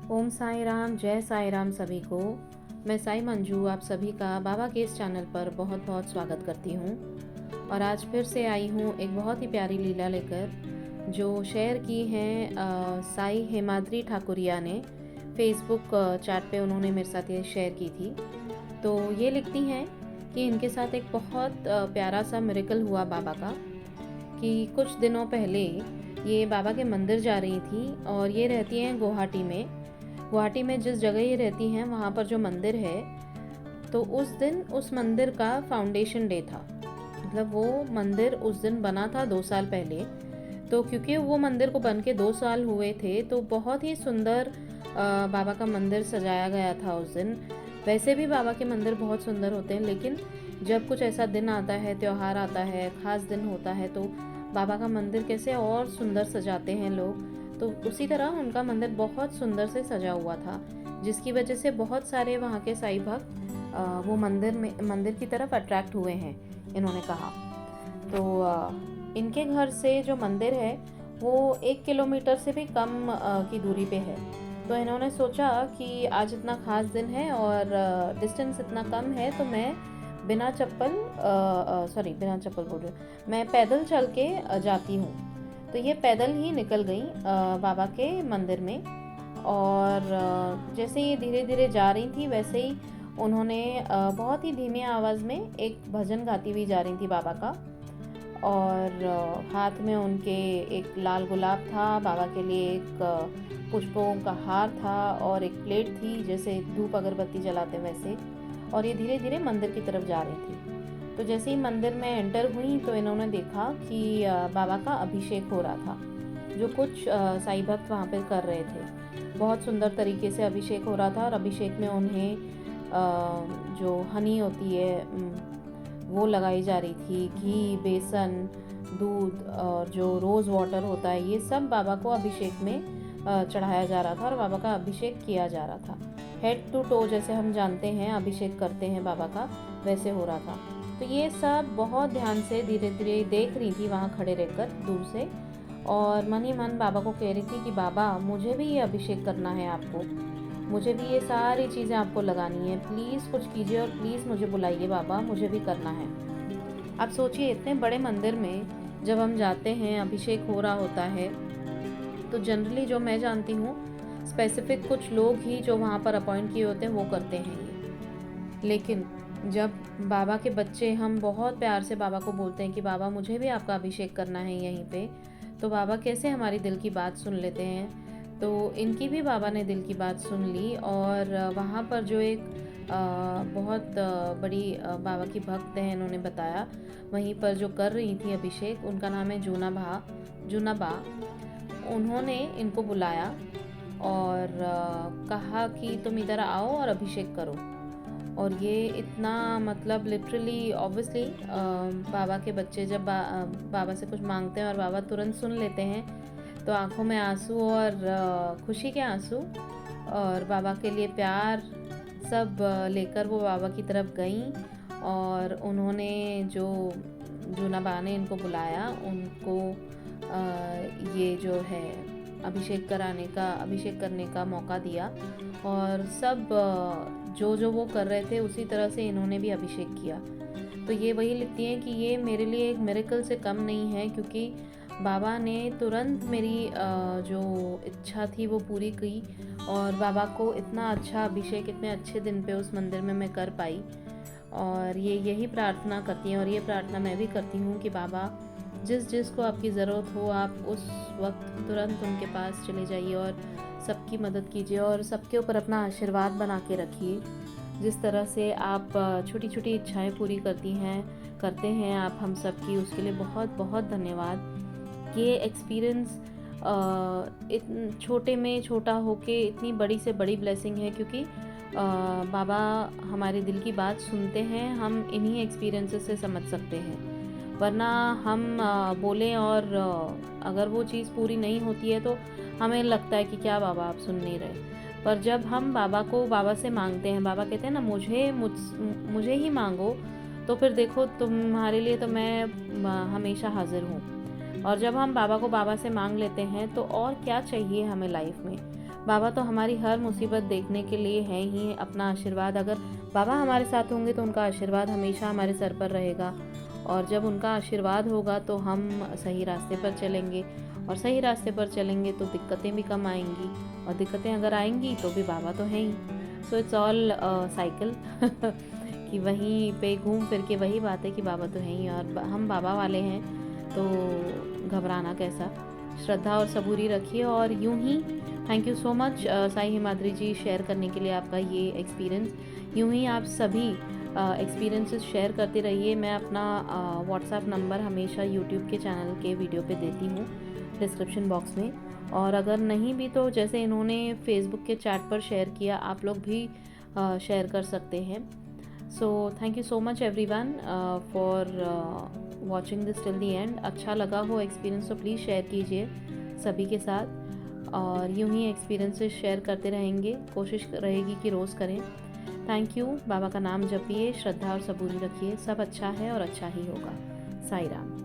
ओम साई राम, जय साई राम सभी को। मैं साई मंजू आप सभी का बाबा के इस चैनल पर बहुत बहुत स्वागत करती हूँ। और आज फिर से आई हूँ एक बहुत ही प्यारी लीला लेकर, जो शेयर की है साई हेमाद्री ठाकुरिया ने। फेसबुक चैट पे उन्होंने मेरे साथ ये शेयर की थी। तो ये लिखती हैं कि इनके साथ एक बहुत प्यारा सा मिरेकल हुआ बाबा का, कि कुछ दिनों पहले ये बाबा के मंदिर जा रही थी। और ये रहती हैं गुवाहाटी में। गुवाहाटी में जिस जगह ये रहती हैं वहाँ पर जो मंदिर है, तो उस दिन उस मंदिर का फाउंडेशन डे था। मतलब वो मंदिर उस दिन बना था 2 साल पहले। तो क्योंकि वो मंदिर को बन के 2 साल हुए थे, तो बहुत ही सुंदर बाबा का मंदिर सजाया गया था उस दिन। वैसे भी बाबा के मंदिर बहुत सुंदर होते हैं, लेकिन जब कुछ ऐसा दिन आता है, त्यौहार आता है, ख़ास दिन होता है, तो बाबा का मंदिर कैसे और सुंदर सजाते हैं लोग। तो उसी तरह उनका मंदिर बहुत सुंदर से सजा हुआ था, जिसकी वजह से बहुत सारे वहाँ के साई भक्त वो मंदिर की तरफ अट्रैक्ट हुए हैं, इन्होंने कहा। तो इनके घर से जो मंदिर है वो 1 किलोमीटर से भी कम की दूरी पे है। तो इन्होंने सोचा कि आज इतना ख़ास दिन है और डिस्टेंस इतना कम है, तो मैं बिना चप्पल बिना चप्पल बोल रही हूँ, मैं पैदल चल के जाती हूँ। तो ये पैदल ही निकल गई बाबा के मंदिर में। और जैसे ये धीरे धीरे जा रही थी, वैसे ही उन्होंने बहुत ही धीमी आवाज़ में एक भजन गाती हुई जा रही थी बाबा का। और हाथ में उनके एक लाल गुलाब था, बाबा के लिए एक पुष्पों का हार था, और एक प्लेट थी जैसे धूप अगरबत्ती जलाते वैसे। और ये धीरे धीरे मंदिर की तरफ जा रही थी। तो जैसे ही मंदिर में एंटर हुई, तो इन्होंने देखा कि बाबा का अभिषेक हो रहा था, जो कुछ साई भक्त वहाँ पे कर रहे थे। बहुत सुंदर तरीके से अभिषेक हो रहा था। और अभिषेक में उन्हें जो हनी होती है वो लगाई जा रही थी, घी, बेसन, दूध और जो रोज़ वाटर होता है, ये सब बाबा को अभिषेक में चढ़ाया जा रहा था और बाबा का अभिषेक किया जा रहा था। हेड टू टो जैसे हम जानते हैं अभिषेक करते हैं बाबा का, वैसे हो रहा था। तो ये सब बहुत ध्यान से धीरे धीरे देख रही थी वहाँ खड़े रहकर दूर से, और मन ही मन बाबा को कह रही थी कि बाबा, मुझे भी ये अभिषेक करना है आपको, मुझे भी ये सारी चीज़ें आपको लगानी है, प्लीज़ कुछ कीजिए और प्लीज़ मुझे बुलाइए बाबा, मुझे भी करना है। आप सोचिए, इतने बड़े मंदिर में जब हम जाते हैं, अभिषेक हो रहा होता है, तो जनरली जो मैं जानती हूँ, स्पेसिफिक कुछ लोग ही जो वहाँ पर अपॉइंट किए होते हैं वो करते हैं ये। लेकिन जब बाबा के बच्चे, हम बहुत प्यार से बाबा को बोलते हैं कि बाबा मुझे भी आपका अभिषेक करना है यहीं पे, तो बाबा कैसे हमारी दिल की बात सुन लेते हैं। तो इनकी भी बाबा ने दिल की बात सुन ली। और वहाँ पर जो एक बहुत बड़ी बाबा की भक्त हैं, इन्होंने बताया, वहीं पर जो कर रही थी अभिषेक, उनका नाम है जूनाबा। उन्होंने इनको बुलाया और कहा कि तुम इधर आओ और अभिषेक करो। और ये इतना, मतलब लिटरली ऑब्वियसली बाबा के बच्चे जब बाबा से कुछ मांगते हैं और बाबा तुरंत सुन लेते हैं, तो आंखों में आंसू और खुशी के आंसू और बाबा के लिए प्यार सब लेकर वो बाबा की तरफ गईं। और उन्होंने जो जूनाबा ने इनको बुलाया, उनको ये जो है अभिषेक करने का मौका दिया। और सब जो जो वो कर रहे थे उसी तरह से इन्होंने भी अभिषेक किया। तो ये वही लिखती हैं कि ये मेरे लिए एक मिरेकल से कम नहीं है, क्योंकि बाबा ने तुरंत मेरी जो इच्छा थी वो पूरी की। और बाबा को इतना अच्छा अभिषेक इतने अच्छे दिन पे उस मंदिर में मैं कर पाई। और ये यही प्रार्थना करती हैं, और ये प्रार्थना मैं भी करती हूँ कि बाबा, जिस जिस को आपकी ज़रूरत हो, आप उस वक्त तुरंत उनके पास चले जाइए और सबकी मदद कीजिए और सबके ऊपर अपना आशीर्वाद बना के रखिए। जिस तरह से आप छोटी छोटी इच्छाएं पूरी करते हैं आप हम सब की, उसके लिए बहुत बहुत धन्यवाद। ये एक्सपीरियंस छोटे में छोटा होके इतनी बड़ी से बड़ी ब्लेसिंग है, क्योंकि बाबा हमारे दिल की बात सुनते हैं। हम इन्हीं एक्सपीरियंसेस से समझ सकते हैं, वरना हम बोलें और अगर वो चीज़ पूरी नहीं होती है तो हमें लगता है कि क्या बाबा आप सुन नहीं रहे। पर जब हम बाबा से मांगते हैं, बाबा कहते हैं ना, मुझे ही मांगो, तो फिर देखो तुम्हारे लिए तो मैं हमेशा हाजिर हूँ। और जब हम बाबा से मांग लेते हैं, तो और क्या चाहिए हमें लाइफ में। बाबा तो हमारी हर मुसीबत देखने के लिए हैं ही। अपना आशीर्वाद, अगर बाबा हमारे साथ होंगे तो उनका आशीर्वाद हमेशा हमारे सर पर रहेगा, और जब उनका आशीर्वाद होगा तो हम सही रास्ते पर चलेंगे, और सही रास्ते पर चलेंगे तो दिक्कतें भी कम आएंगी, और दिक्कतें अगर आएंगी तो भी बाबा तो हैं ही। सो इट्स ऑल साइकिल कि वहीं पे घूम फिर के वही बात है कि बाबा तो हैं ही, और हम बाबा वाले हैं तो घबराना कैसा। श्रद्धा और सबूरी रखिए, और यूं ही thank you so much Sai Himadri ji share करने के लिए आपका ये एक्सपीरियंस। यूं ही आप सभी एक्सपीरियंसेस शेयर करते रहिए। मैं अपना व्हाट्सएप नंबर हमेशा यूट्यूब के चैनल के वीडियो पे देती हूँ डिस्क्रिप्शन बॉक्स में, और अगर नहीं भी तो जैसे इन्होंने फेसबुक के चैट पर शेयर किया, आप लोग भी शेयर कर सकते हैं। So thank you so much everyone for watching this till the and. अच्छा लगा हो एक्सपीरियंस तो प्लीज़ शेयर कीजिए सभी के साथ, और यूं ही एक्सपीरियंसेस शेयर करते रहेंगे, कोशिश रहेगी कि रोज़ करें। Thank you. बाबा का नाम जपिए, श्रद्धा और सबूरी रखिए, सब अच्छा है और अच्छा ही होगा। साई राम।